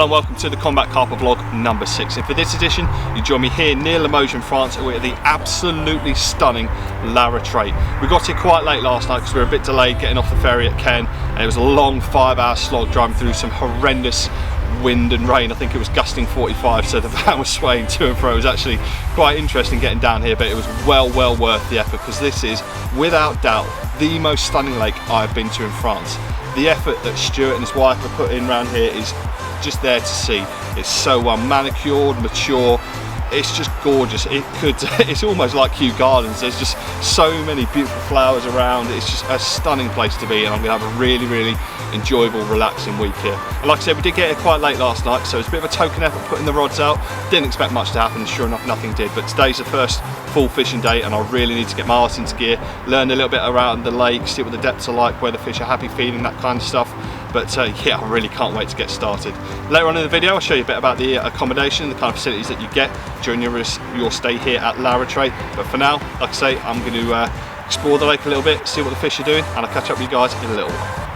Hello and welcome to the Combat Carper vlog number 6. And for this edition, you join me here near Limoges in France at the absolutely stunning Retraite. We got here quite late last night because we were a bit delayed getting off the ferry at Caen, and it was a long 5-hour slog driving through some horrendous wind and rain. I think it was gusting 45, so the van was swaying to and fro. It was actually quite interesting getting down here, but it was well worth the effort because this is without doubt the most stunning lake I've been to in France. The effort that Stuart and his wife have put in around here is just there to see. It's so well manicured, mature. It's just gorgeous. It's almost like Kew Gardens. There's just so many beautiful flowers around. It's just a stunning place to be, and I'm gonna have a really enjoyable, relaxing week here. And like I said, we did get here quite late last night, so it's a bit of a token effort putting the rods out. Didn't expect much to happen, and sure enough, nothing did. But today's the first full fishing day, and I really need to get my arse into gear, learn a little bit around the lake, see what the depths are like, where the fish are happy feeding, that kind of stuff. But yeah, I really can't wait to get started. Later on in the video, I'll show you a bit about the accommodation, the kind of facilities that you get during your stay here at Retraite. But for now, like I say, I'm going to explore the lake a little bit, see what the fish are doing, and I'll catch up with you guys in a little while.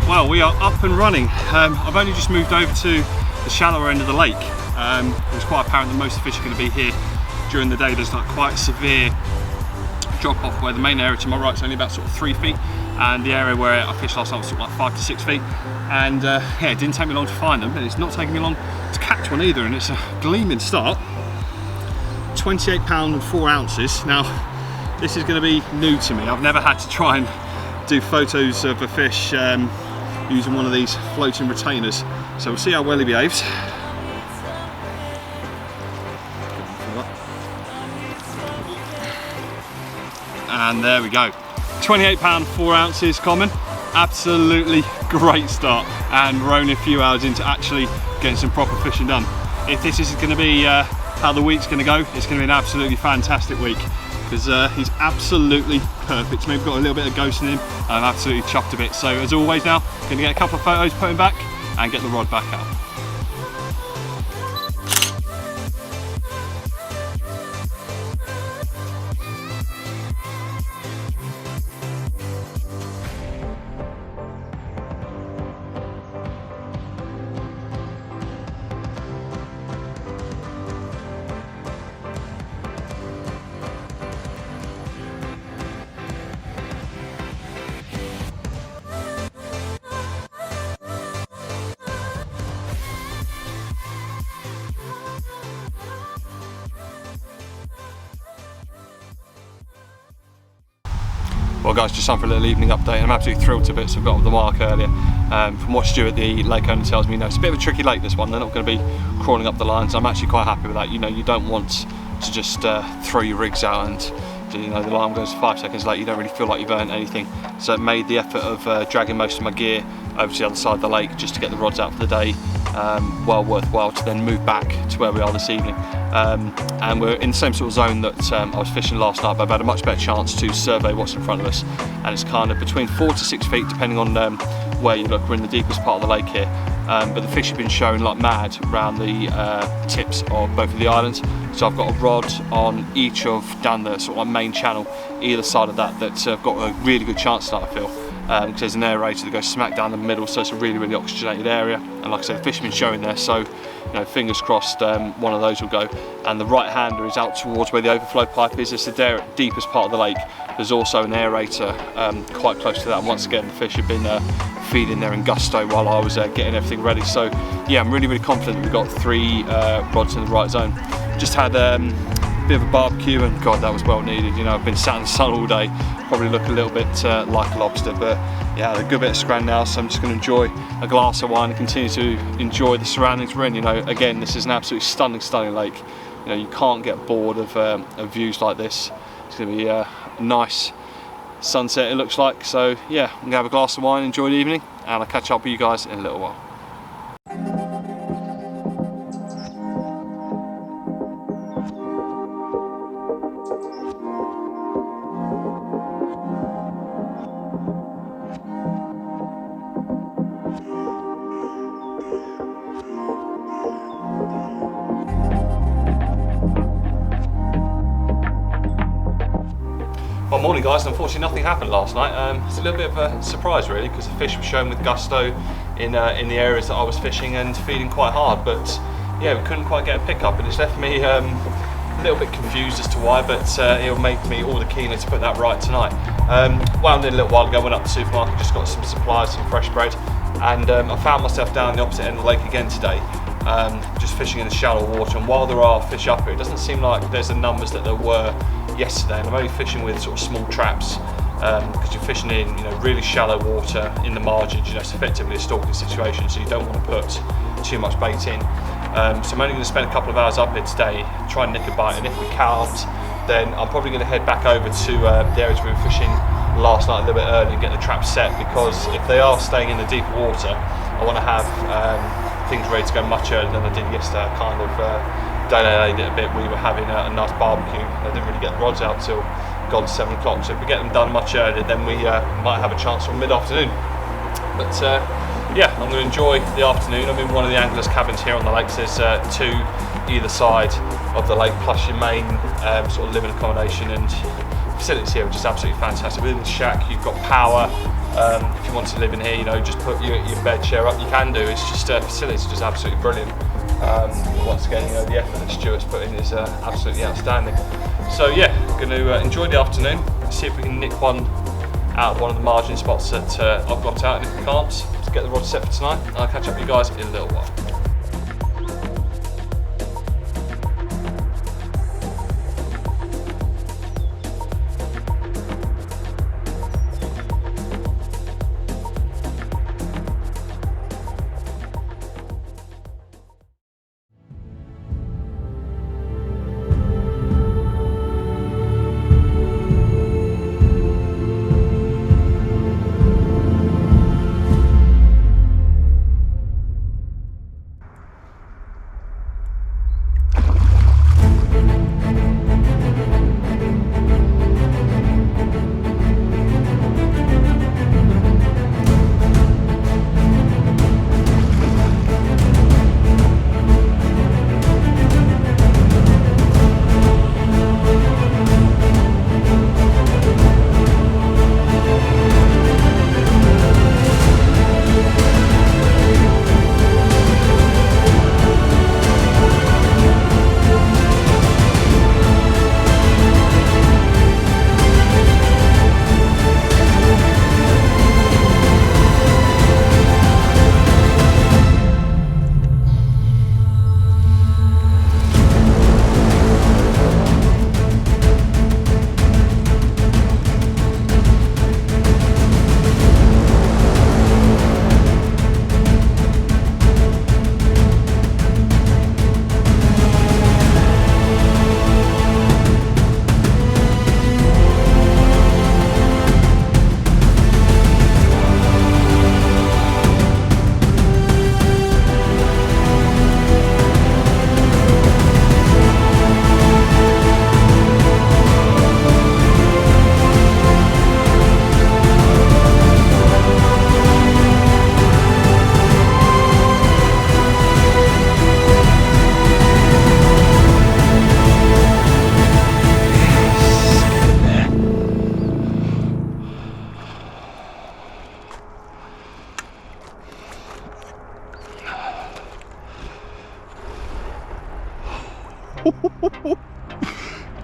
Well, we are up and running. I've only just moved over to the shallower end of the lake. It was quite apparent that most of the fish are going to be here during the day. There's like quite severe drop off where the main area to my right is only about sort of 3 feet, and the area where I fished last night was sort of like 5 to 6 feet. And yeah, it didn't take me long to find them, and it's not taking me long to catch one either. And it's a gleaming start. 28 pounds and 4 ounces. Now, this is going to be new to me. I've never had to try and do photos of a fish using one of these floating retainers, so we'll see how well he behaves. And there we go, 28 pounds 4 ounces common. Absolutely great start, and we're only a few hours into actually getting some proper fishing done. If this is going to be how the week's going to go, it's going to be an absolutely fantastic week, because he's absolutely perfect. Maybe got a little bit of ghost in him, and I'm absolutely chuffed a bit. So as always now, going to get a couple of photos, put him back, and get the rod back out. Well guys, just time for a little evening update. I'm absolutely thrilled to bits. I've got off the mark earlier. From what Stuart, the lake owner, tells me, it's a bit of a tricky lake, this one. They're not going to be crawling up the lines. I'm actually quite happy with that. You know, you don't want to just throw your rigs out and the line goes 5 seconds late. You don't really feel like you've earned anything. So it made the effort of dragging most of my gear over to the other side of the lake just to get the rods out for the day well worthwhile to then move back to where we are this evening. And we're in the same sort of zone that I was fishing last night, but I've had a much better chance to survey what's in front of us, and it's kind of between 4 to 6 feet depending on where you look. We're in the deepest part of the lake here, but the fish have been showing like mad around the tips of both of the islands. So I've got a rod on each of down the sort of main channel either side of that I've got a really good chance tonight, I feel. Because there's an aerator that goes smack down the middle, so it's a really oxygenated area, and like I said, the fish have been showing there, so fingers crossed one of those will go. And the right hander is out towards where the overflow pipe is. It's the deepest part of the lake. There's also an aerator quite close to that, and once again the fish have been feeding there in gusto while I was getting everything ready. So yeah, I'm really confident that we've got 3 rods in the right zone. Just had bit of a barbecue, and God, that was well needed. I've been sat in the sun all day, probably look a little bit like a lobster, but yeah, a good bit of scran now, so I'm just going to enjoy a glass of wine and continue to enjoy the surroundings we're in. Again, this is an absolutely stunning lake. You can't get bored of views like this. It's going to be a nice sunset, it looks like. So yeah, I'm going to have a glass of wine, enjoy the evening, and I'll catch up with you guys in a little while. Well, morning guys, unfortunately nothing happened last night. It's a little bit of a surprise really, because the fish were showing with gusto in the areas that I was fishing and feeding quite hard, but yeah, we couldn't quite get a pickup, and it's left me a little bit confused as to why, but it'll make me all the keener to put that right tonight. Wound in a little while ago, went up to the supermarket, just got some supplies, some fresh bread, and I found myself down the opposite end of the lake again today, just fishing in the shallow water, and while there are fish up here, it doesn't seem like there's the numbers that there were yesterday, and I'm only fishing with sort of small traps, because you're fishing in, you know, really shallow water in the margins. You know, it's effectively a stalking situation, so you don't want to put too much bait in. So I'm only going to spend a couple of hours up here today, try and nick a bite, and if we can't, then I'm probably going to head back over to the areas we were fishing last night a little bit early and get the traps set, because if they are staying in the deeper water, I want to have things ready to go much earlier than I did yesterday. I kind of delayed it a bit. We were having a nice barbecue. I didn't really get the rods out till gone 7 o'clock, so if we get them done much earlier, then we might have a chance from mid-afternoon. But yeah, I'm going to enjoy the afternoon. I'm in one of the anglers' cabins here on the lakes. There's two either side of the lake, plus your main sort of living accommodation, and facilities here are just absolutely fantastic. Within the shack, you've got power. If you want to live in here, you know, just put your bed chair up, you can do. It's just facilities are just absolutely brilliant. Once again, you know, the effort that Stuart's put in is absolutely outstanding. So yeah, going to enjoy the afternoon, see if we can nick one out of one of the margin spots that I've got out, and if we can't, to get the rod set for tonight. I'll catch up with you guys in a little while.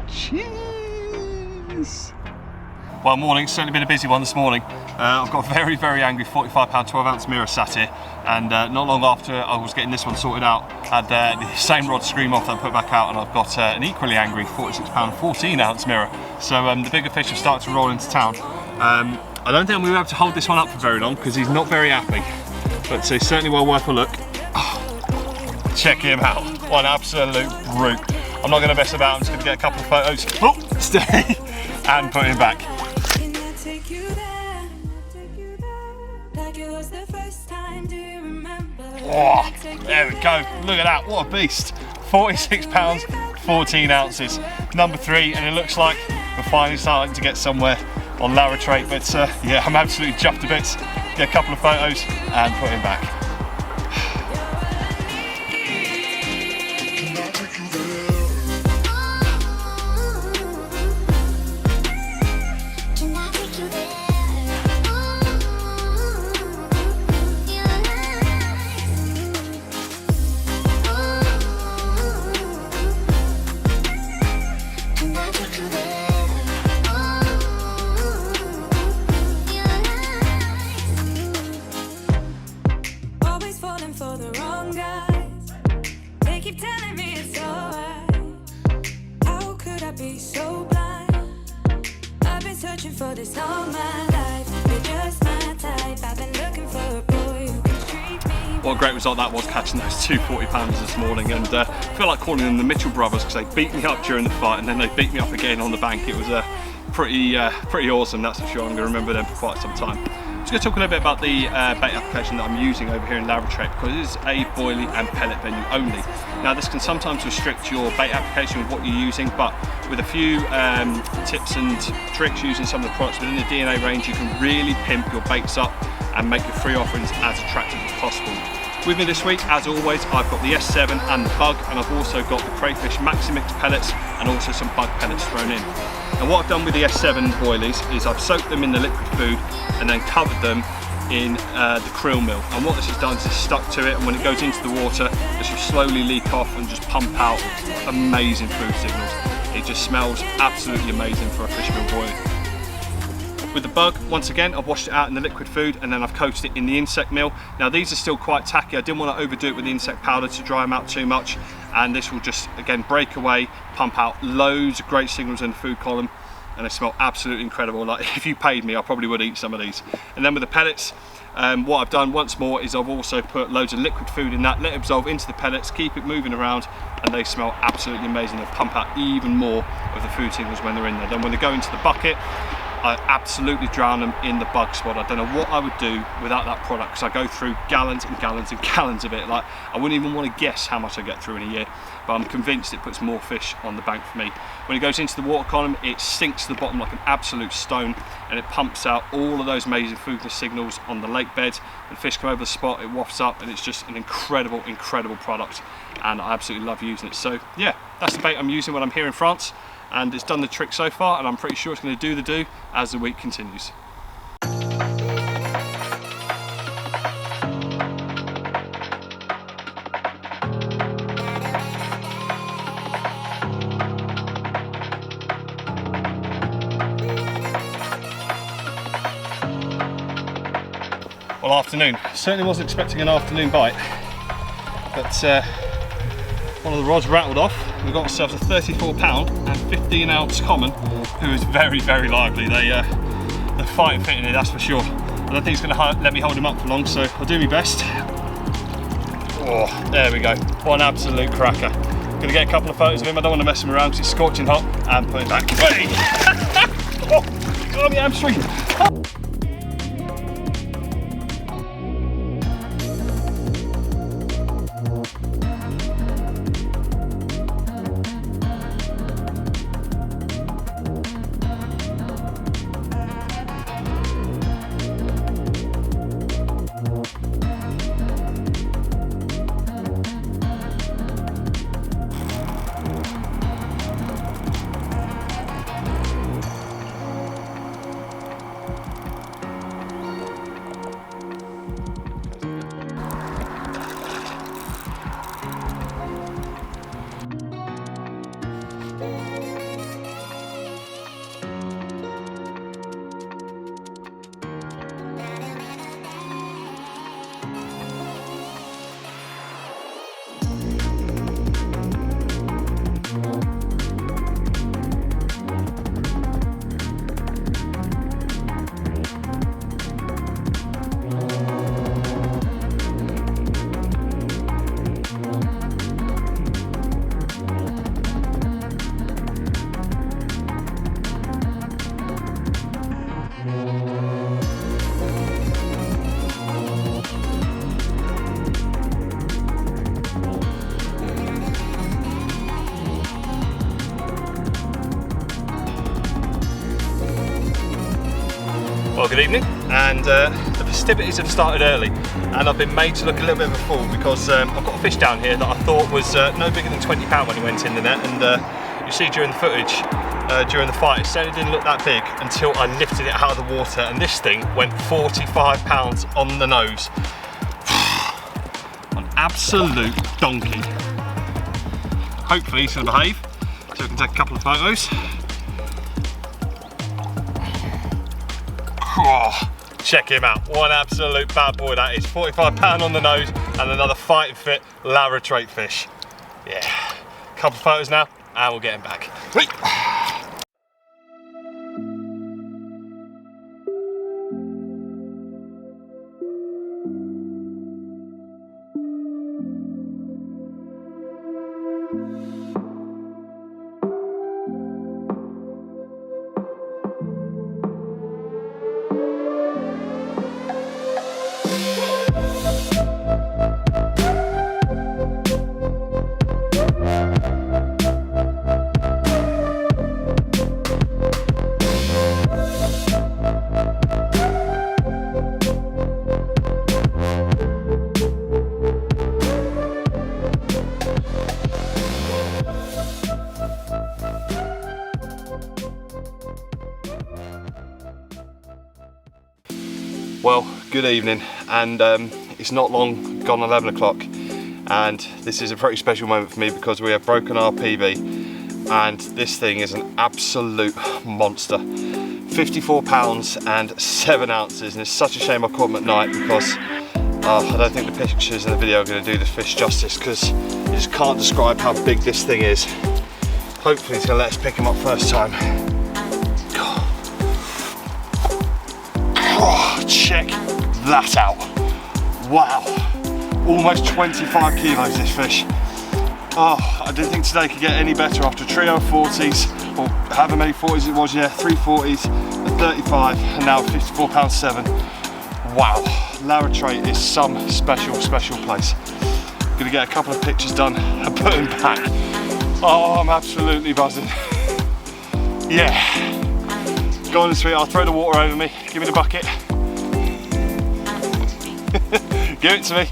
Jeez. Well, morning, it's certainly been a busy one this morning. I've got a very, very angry 45-pound 12-ounce mirror sat here, and not long after I was getting this one sorted out, I had the same rod scream off that I put back out, and I've got an equally angry 46-pound 14-ounce mirror. So the bigger fish have started to roll into town. I don't think I'm going to be able to hold this one up for very long because he's not very happy, but he's certainly well worth a look. Oh, check him out, what an absolute brute. I'm not going to mess about, I'm just going to get a couple of photos, stay, and put him back. Can I take you there? Like it was the first Oh, there we go. Look at that. What a beast. 46 pounds, 14 ounces. Number 3, and it looks like we're finally starting to get somewhere on Retraite. But yeah, I'm absolutely chuffed to bits. Get a couple of photos and put him back. What a great result that was, catching those 2 40-pounders this morning, and I feel like calling them the Mitchell brothers because they beat me up during the fight and then they beat me up again on the bank. It was pretty awesome, that's for sure. I'm going to remember them for quite some time. I'm just going to talk a little bit about the bait application that I'm using over here in Retraite, because it is a boilie and pellet venue only. Now this can sometimes restrict your bait application with what you're using, but with a few tips and tricks using some of the products within the DNA range, you can really pimp your baits up and make your free offerings as attractive as possible. With me this week, as always, I've got the S7 and the Bug, and I've also got the Crayfish Maximix pellets and also some Bug pellets thrown in. And what I've done with the S7 boilies is I've soaked them in the liquid food and then covered them in the krill mill. And what this has done is it's stuck to it, and when it goes into the water, it should slowly leak off and just pump out amazing food signals. It just smells absolutely amazing for a fish meal boil. With the Bug, once again, I've washed it out in the liquid food and then I've coated it in the insect meal. Now these are still quite tacky. I didn't want to overdo it with the insect powder to dry them out too much, and this will just, again, break away, pump out loads of great signals in the food column, and they smell absolutely incredible. Like, if you paid me, I probably would eat some of these. And then with the pellets, what I've done once more is I've also put loads of liquid food in that, let it absorb into the pellets, keep it moving around, and they smell absolutely amazing. They pump out even more of the food signals when they're in there. Then when they go into the bucket, I absolutely drown them in the Bug Spod. I don't know what I would do without that product, because I go through gallons and gallons and gallons of it. Like, I wouldn't even want to guess how much I get through in a year, but I'm convinced it puts more fish on the bank for me. When it goes into the water column, it sinks to the bottom like an absolute stone, and it pumps out all of those amazing foodless signals on the lake bed. When fish come over the spot, it wafts up, and it's just an incredible, incredible product, and I absolutely love using it. So yeah, that's the bait I'm using when I'm here in France, and it's done the trick so far, and I'm pretty sure it's going to do the do as the week continues. Well, afternoon. Certainly wasn't expecting an afternoon bite, but one of the rods rattled off. We've got ourselves a 34 pound and 15 ounce common, who is very, very lively. They're fighting fit in it, that's for sure. I don't think he's going to let me hold him up for long, so I'll do my best. Oh, there we go. What an absolute cracker. Going to get a couple of photos of him. I don't want to mess him around because it's scorching hot, and put him back. Oh, God, my hamstring. Well, good evening, and the festivities have started early, and I've been made to look a little bit of a fool because I've got a fish down here that I thought was no bigger than 20 pound when he went in the net, and you see during the footage, during the fight, it certainly didn't look that big until I lifted it out of the water, and this thing went 45 pounds on the nose. An absolute donkey. Hopefully he's going to behave, so we can take a couple of photos. Oh, check him out, what an absolute bad boy that is. 45 pound on the nose and another fighting fit Retraite fish. Yeah, couple of photos now and we'll get him back. Well, good evening, and it's not long gone 11 o'clock, and this is a pretty special moment for me because we have broken our PB, and this thing is an absolute monster. 54 pounds and 7 ounces, and it's such a shame I caught him at night because I don't think the pictures in the video are going to do the fish justice, because you just can't describe how big this thing is. Hopefully he's going to let us pick him up first time. Oh, check that out. Wow, almost 25 kilos this fish. Oh, I didn't think today could get any better after a trio of 40s, or however many 40s it was, yeah, 3 40s, a 35, and now 54 pounds 7. Wow, Retraite is some special place. Gonna get a couple of pictures done and put him back. Oh, I'm absolutely buzzing. Yeah. Go on, sweet, I'll throw the water over me. Give me the bucket. Give it to me.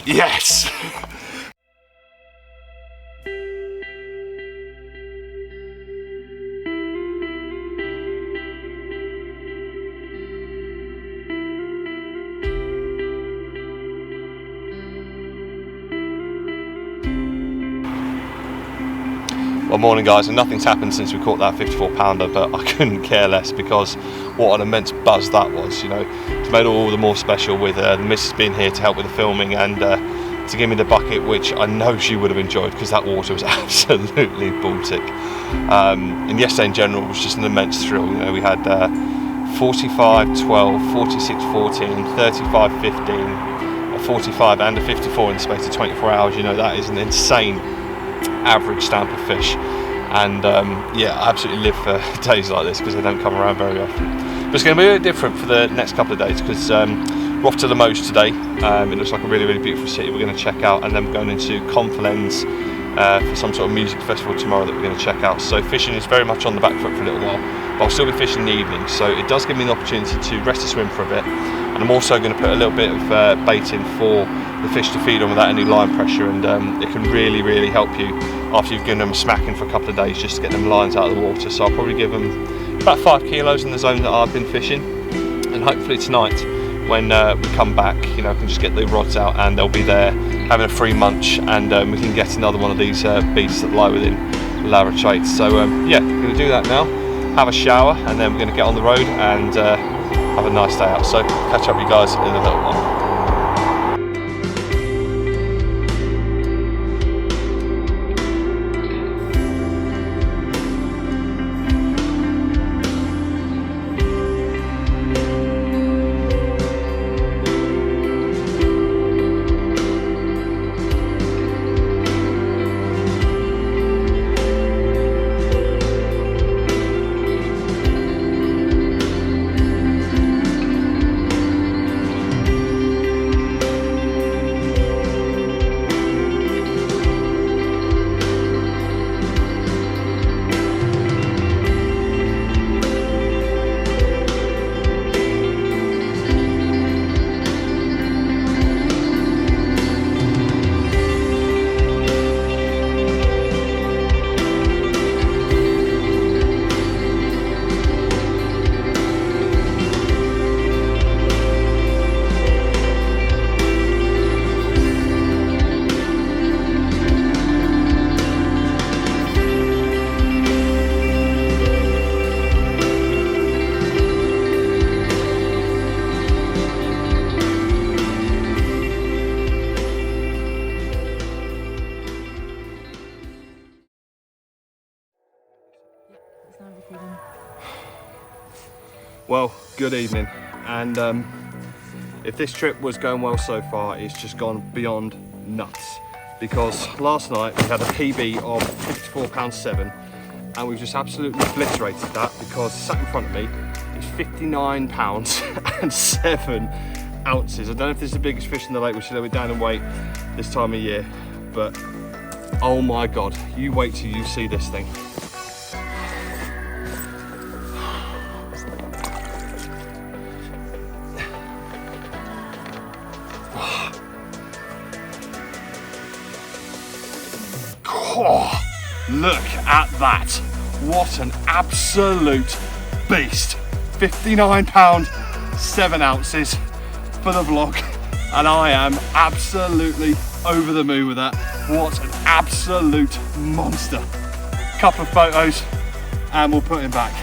Yes! Well, morning guys, and nothing's happened since we caught that 54 pounder, but I couldn't care less because what an immense buzz that was. You know, it's made all the more special with the missus being here to help with the filming and to give me the bucket, which I know she would have enjoyed because that water was absolutely Baltic. And yesterday in general was just an immense thrill. You know, we had 45, 12, 46, 14, 35, 15, a 45 and a 54 in the space of 24 hours. You know, that is an insane average stamp of fish, and yeah, I absolutely live for days like this because they don't come around very often. But it's going to be a bit different for the next couple of days because we're off to Limoges today. It looks like a really beautiful city we're going to check out, and then we're going into Conflans for some sort of music festival tomorrow that we're going to check out. So fishing is very much on the back foot for a little while, but I'll still be fishing in the evening, so it does give me an opportunity to rest the swim for a bit. And I'm also going to put a little bit of bait in for the fish to feed on without any line pressure, and it can really help you after you've given them a smacking for a couple of days just to get them lines out of the water. So I'll probably give them about 5 kilos in the zone that I've been fishing, and hopefully tonight when we come back, you know, I can just get the rods out and they'll be there having a free munch, and we can get another one of these beasts that lie within Retraite. So yeah, we're going to do that now, have a shower, and then we're going to get on the road and have a nice day out. So catch up with you guys in a little while. Well, good evening, and if this trip was going well so far, it's just gone beyond nuts, because last night we had a PB of £54.7 and we've just absolutely obliterated that, because sat in front of me is £59 and 7 ounces. I don't know if this is the biggest fish in the lake, which is a little bit down in weight this time of year, but oh my god, you wait till you see this thing. Oh, look at that. What an absolute beast. £59, 7 ounces for the vlog. And I am absolutely over the moon with that. What an absolute monster. Couple of photos and we'll put him back.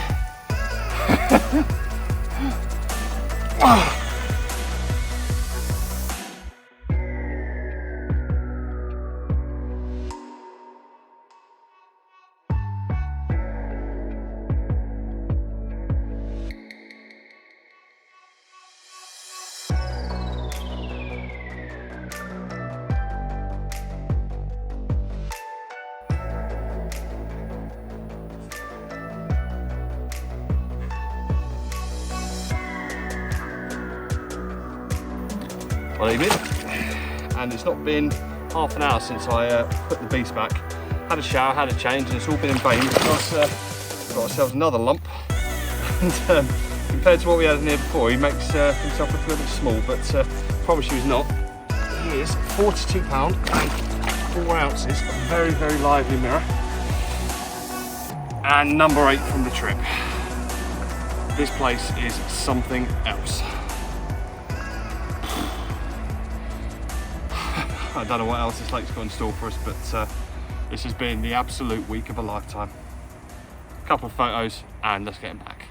Well, evening, and it's not been half an hour since I put the beast back. Had a shower, had a change, and it's all been in vain because we've got ourselves another lump. And compared to what we had in here before, he makes himself look a little bit small, but I promise you he's not. He is £42 and 4 ounces, a very, very lively mirror. And number 8 from the trip. This place is something else. I don't know what else this lake's got in store for us, but this has been the absolute week of a lifetime. A couple of photos and let's get him back.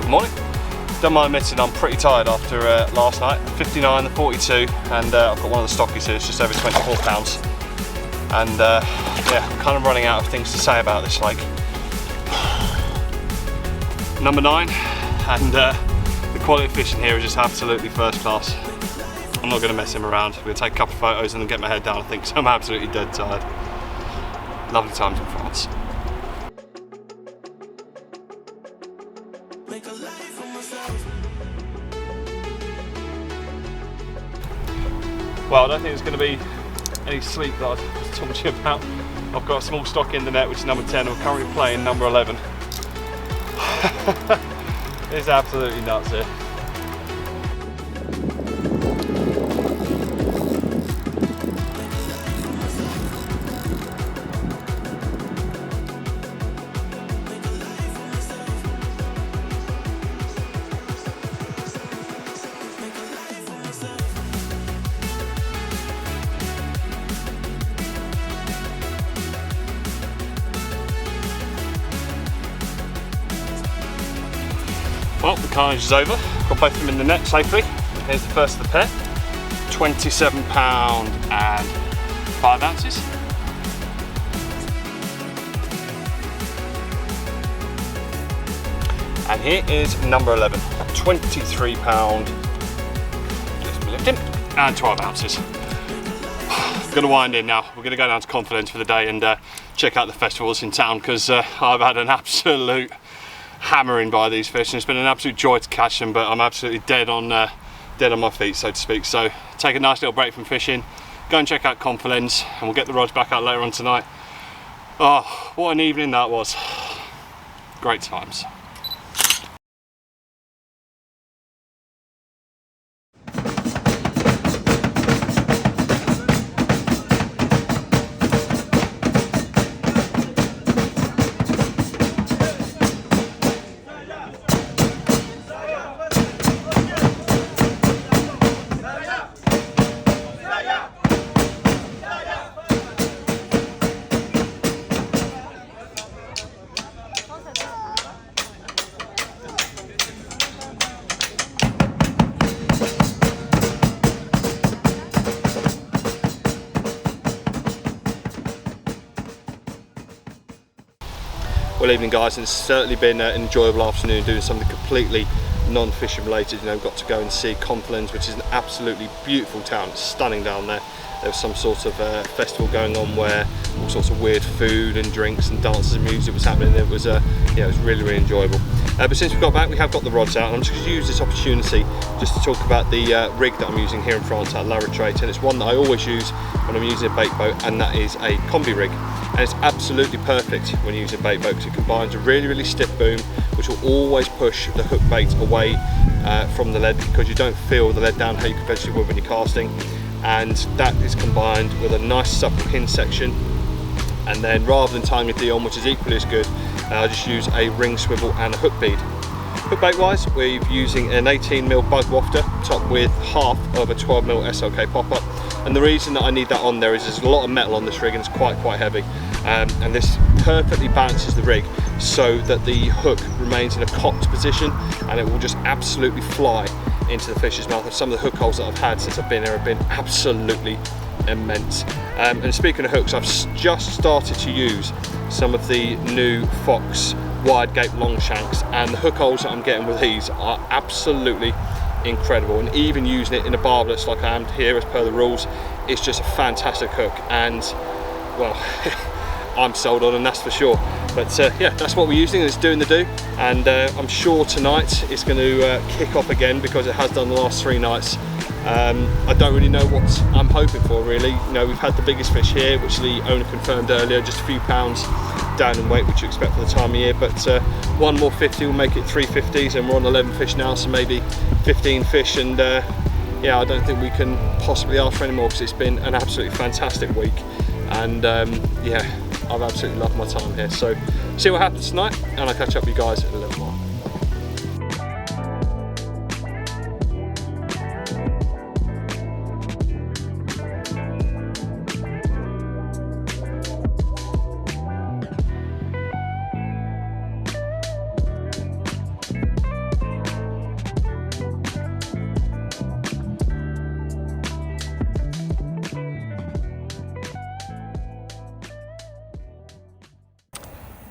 Good morning. Don't mind admitting I'm pretty tired after last night. 59 and 42, and I've got one of the stockies here, it's just over £24. And yeah, I'm kind of running out of things to say about this lake. Number 9, and the quality of fishing here is just absolutely first class. I'm not going to mess him around. We're going to take a couple of photos and then get my head down, I think, so I'm absolutely dead tired. Lovely times in France. Well, I don't think there's going to be any sleep that I was talking to you about. I've got a small stock in the net, which is number 10. I'm currently playing number 11. It's absolutely nuts here. Well, the carnage is over. Got both of them in the net safely. Here's the first of the pair. £27 and 5 ounces. And here is number 11, £23 and 12 ounces. Gonna wind in now. We're gonna go down to Confidence for the day and check out the festivals in town, because I've had an absolute hammering by these fish, and it's been an absolute joy to catch them, but I'm absolutely dead on my feet, so to speak. So take a nice little break from fishing, go and check out Confidence, and we'll get the rods back out later on tonight. Oh, what an evening that was. Great times. Well, evening guys, and it's certainly been an enjoyable afternoon doing something completely non-fishing related. You know, got to go and see Confidence, which is an absolutely beautiful town. It's stunning down there. There was some sort of festival going on where all sorts of weird food and drinks and dances and music was happening. It was yeah, it was really enjoyable. But since we got back, we have got the rods out, and I'm just going to use this opportunity just to talk about the rig that I'm using here in France at La Retraite, and it's one that I always use when I'm using a bait boat, and that is a combi rig. And it's absolutely perfect when you're using a bait boat, because it combines a really stiff boom, which will always push the hook bait away from the lead, because you don't feel the lead down how you conventionally would when you're casting. And that is combined with a nice supple hinge section, and then rather than tying a D on, which is equally as good, I just use a ring swivel and a hook bead. Hook bait wise, we're using an 18mm bug wafter topped with half of a 12mm SLK Pop Up, and the reason that I need that on there is there's a lot of metal on this rig and it's quite heavy, and this perfectly balances the rig so that the hook remains in a cocked position, and it will just absolutely fly into the fish's mouth. And some of the hook holes that I've had since I've been here have been absolutely immense. And speaking of hooks, I've just started to use some of the new Fox wide gape long shanks, and the hook holes that I'm getting with these are absolutely incredible. And even using it in a barbless like I am here as per the rules, it's just a fantastic hook, and well, I'm sold on, and that's for sure. But yeah, that's what we're using, and it's doing the do, and I'm sure tonight it's going to kick off again, because it has done the last 3 nights. I don't really know what I'm hoping for, really. You know, we've had the biggest fish here, which the owner confirmed earlier, just a few pounds down in weight, which you expect for the time of year, but one more 50 will make it 350s, and we're on 11 fish now, so maybe 15 fish, and yeah, I don't think we can possibly ask for any more, because it's been an absolutely fantastic week, and yeah, I've absolutely loved my time here. So see what happens tonight, and I'll catch up with you guys in a little while.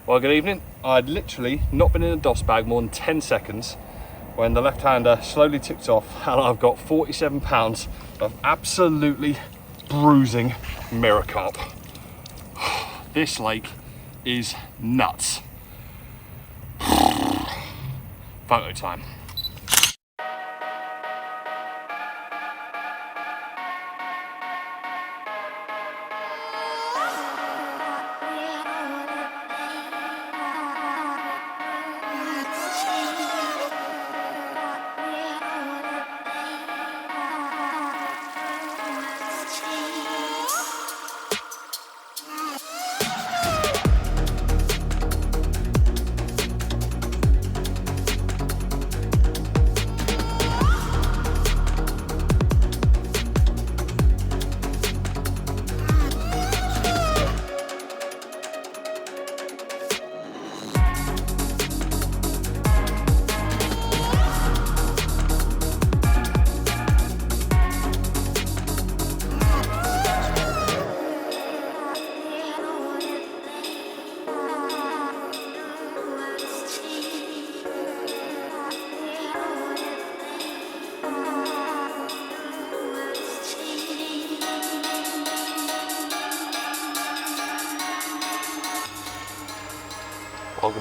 Well, good evening. I'd literally not been in a DOS bag more than 10 seconds when the left-hander slowly ticked off, and I've got 47 pounds of absolutely bruising mirror carp. This lake is nuts. Photo time.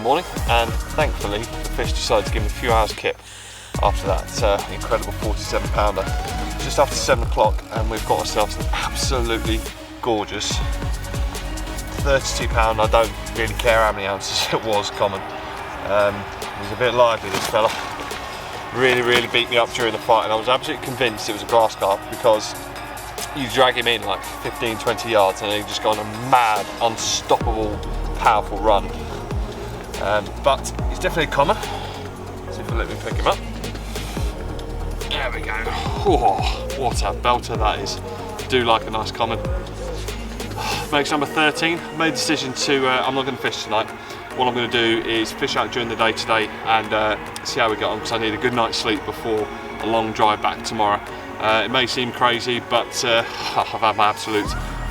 morning, and thankfully the fish decided to give me a few hours kip after that incredible 47 pounder. Just after 7 o'clock, and we've got ourselves an absolutely gorgeous 32 pound. I don't really care how many ounces it was common. He's a bit lively, this fella. Really beat me up during the fight, and I was absolutely convinced it was a grass carp because you drag him in like 15-20 yards and he just go on a mad, unstoppable, powerful run. But he's definitely a common. See if he'll let me pick him up. There we go. Oh, what a belter that is. Do like a nice common. Makes number 13. Made the decision to, I'm not going to fish tonight. What I'm going to do is fish out during the day today and see how we get on, because I need a good night's sleep before a long drive back tomorrow. It may seem crazy, but I've had my absolute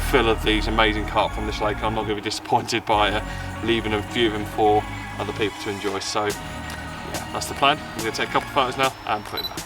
fill of these amazing carp from this lake. I'm not going to be disappointed by leaving a few of them for other people to enjoy. So yeah, that's the plan. I'm going to take a couple of photos now and put them back.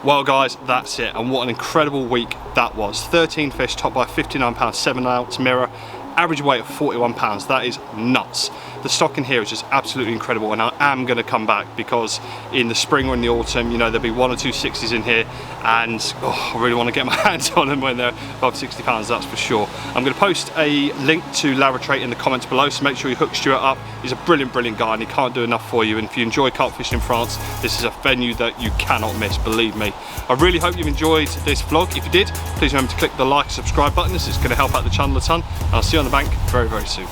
Well guys, that's it, and what an incredible week that was. 13 fish, topped by 59 pounds, 7 ounce mirror, average weight of 41 pounds. That is nuts. The stock in here is just absolutely incredible, and I am going to come back because in the spring or in the autumn, you know, there'll be 1 or 2 60s in here, and I really want to get my hands on them when they're above 60 pounds, that's for sure. I'm going to post a link to Retraite in the comments below, so make sure you hook Stuart up. He's a brilliant guy, and he can't do enough for you. And if you enjoy carp fishing in France, this is a venue that you cannot miss, believe me. I really hope you've enjoyed this vlog. If you did, please remember to click the like, subscribe button. This is going to help out the channel a ton, and I'll see you on the bank very soon.